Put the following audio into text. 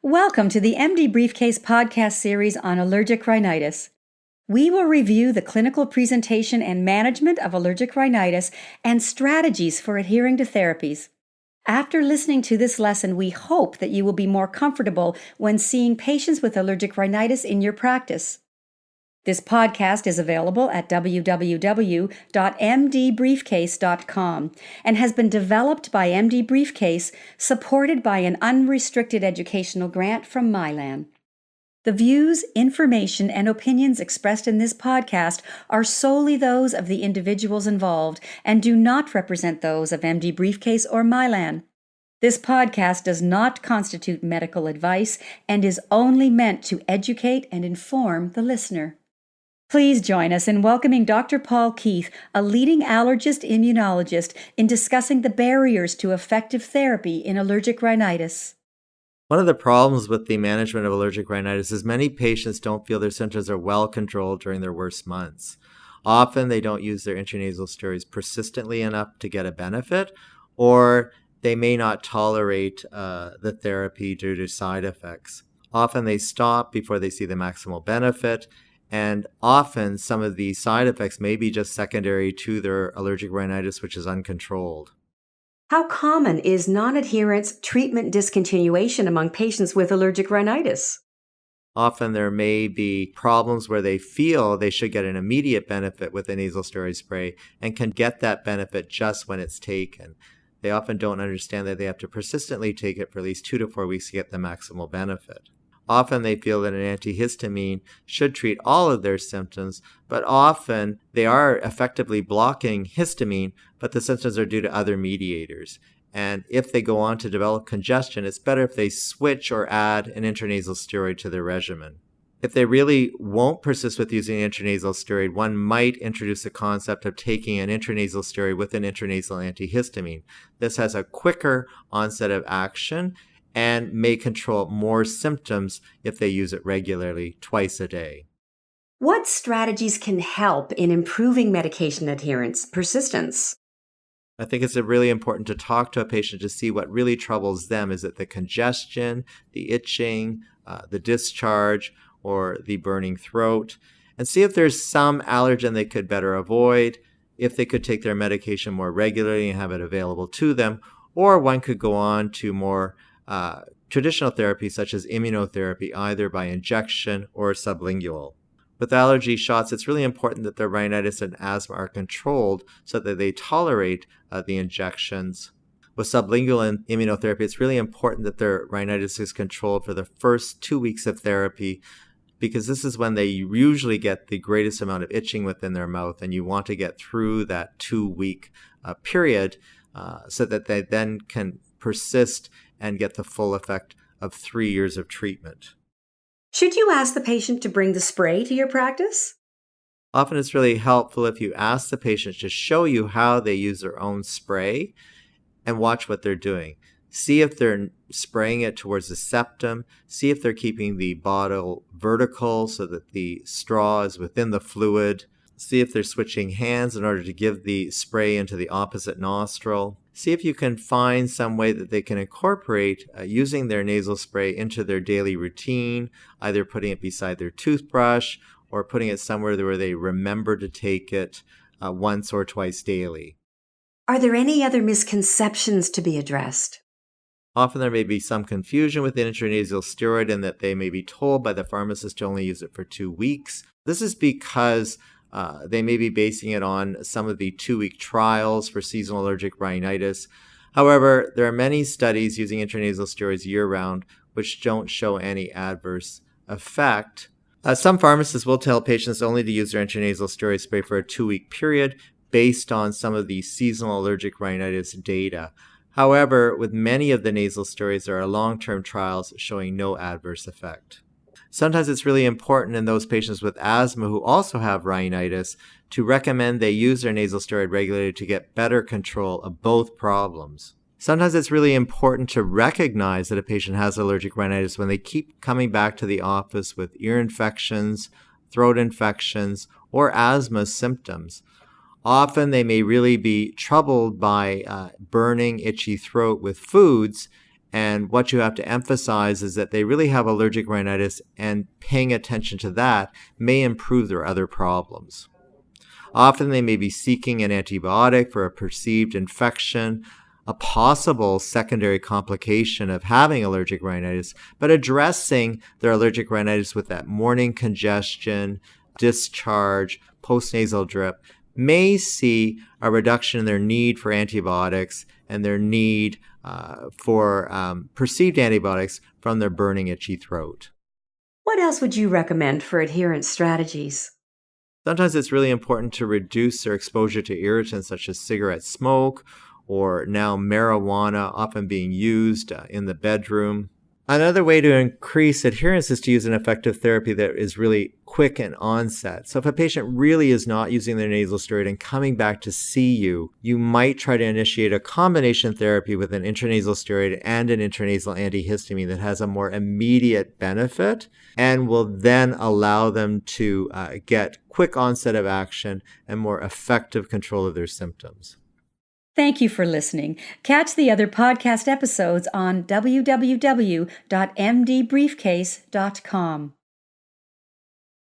Welcome to the MD Briefcase podcast series on allergic rhinitis. We will review the clinical presentation and management of allergic rhinitis and strategies for adhering to therapies. After listening to this lesson, we hope that you will be more comfortable when seeing patients with allergic rhinitis in your practice. This podcast is available at www.mdbriefcase.com and has been developed by MD Briefcase, supported by an unrestricted educational grant from Mylan. The views, information, and opinions expressed in this podcast are solely those of the individuals involved and do not represent those of MD Briefcase or Mylan. This podcast does not constitute medical advice and is only meant to educate and inform the listener. Please join us in welcoming Dr. Paul Keith, a leading allergist immunologist, in discussing the barriers to effective therapy in allergic rhinitis. One of the problems with the management of allergic rhinitis is many patients don't feel their symptoms are well controlled during their worst months. Often they don't use their intranasal steroids persistently enough to get a benefit, or they may not tolerate the therapy due to side effects. Often they stop before they see the maximal benefit, and often some of the side effects may be just secondary to their allergic rhinitis, which is uncontrolled. How common is non-adherence treatment discontinuation among patients with allergic rhinitis? Often there may be problems where they feel they should get an immediate benefit with a nasal steroid spray and can get that benefit just when it's taken. They often don't understand that they have to persistently take it for at least 2 to 4 weeks to get the maximal benefit. Often they feel that an antihistamine should treat all of their symptoms, but often they are effectively blocking histamine, but the symptoms are due to other mediators. And if they go on to develop congestion, it's better if they switch or add an intranasal steroid to their regimen. If they really won't persist with using an intranasal steroid, one might introduce the concept of taking an intranasal steroid with an intranasal antihistamine. This has a quicker onset of action and may control more symptoms if they use it regularly, twice a day. What strategies can help in improving medication adherence, persistence? I think it's really important to talk to a patient to see what really troubles them. Is it the congestion, the itching, the discharge, or the burning throat? And see if there's some allergen they could better avoid, if they could take their medication more regularly and have it available to them, or one could go on to more traditional therapy such as immunotherapy, either by injection or sublingual. With allergy shots, it's really important that their rhinitis and asthma are controlled so that they tolerate the injections. With sublingual immunotherapy, it's really important that their rhinitis is controlled for the first 2 weeks of therapy, because this is when they usually get the greatest amount of itching within their mouth, and you want to get through that 2-week period so that they then can persist and get the full effect of 3 years of treatment. Should you ask the patient to bring the spray to your practice? Often it's really helpful if you ask the patient to show you how they use their own spray and watch what they're doing. See if they're spraying it towards the septum. See if they're keeping the bottle vertical so that the straw is within the fluid. See if they're switching hands in order to give the spray into the opposite nostril. See if you can find some way that they can incorporate using their nasal spray into their daily routine, either putting it beside their toothbrush or putting it somewhere where they remember to take it once or twice daily. Are there any other misconceptions to be addressed? Often there may be some confusion with the intranasal steroid in that they may be told by the pharmacist to only use it for 2 weeks. This is because they may be basing it on some of the 2-week trials for seasonal allergic rhinitis. However, there are many studies using intranasal steroids year-round which don't show any adverse effect. Some pharmacists will tell patients only to use their intranasal steroid spray for a 2-week period based on some of the seasonal allergic rhinitis data. However, with many of the nasal steroids, there are long-term trials showing no adverse effect. Sometimes it's really important in those patients with asthma who also have rhinitis to recommend they use their nasal steroid regularly to get better control of both problems. Sometimes it's really important to recognize that a patient has allergic rhinitis when they keep coming back to the office with ear infections, throat infections, or asthma symptoms. Often they may really be troubled by burning, itchy throat with foods, And what you have to emphasize is that they really have allergic rhinitis, and paying attention to that may improve their other problems. Often they may be seeking an antibiotic for a perceived infection, a possible secondary complication of having allergic rhinitis, but addressing their allergic rhinitis with that morning congestion, discharge, postnasal drip may see a reduction in their need for antibiotics and their need for perceived antibiotics from their burning, itchy throat. What else would you recommend for adherence strategies? Sometimes it's really important to reduce their exposure to irritants such as cigarette smoke or now marijuana, often being used in the bedroom. Another way to increase adherence is to use an effective therapy that is really quick in onset. So if a patient really is not using their nasal steroid and coming back to see you, you might try to initiate a combination therapy with an intranasal steroid and an intranasal antihistamine that has a more immediate benefit and will then allow them to get quick onset of action and more effective control of their symptoms. Thank you for listening. Catch the other podcast episodes on www.mdbriefcase.com.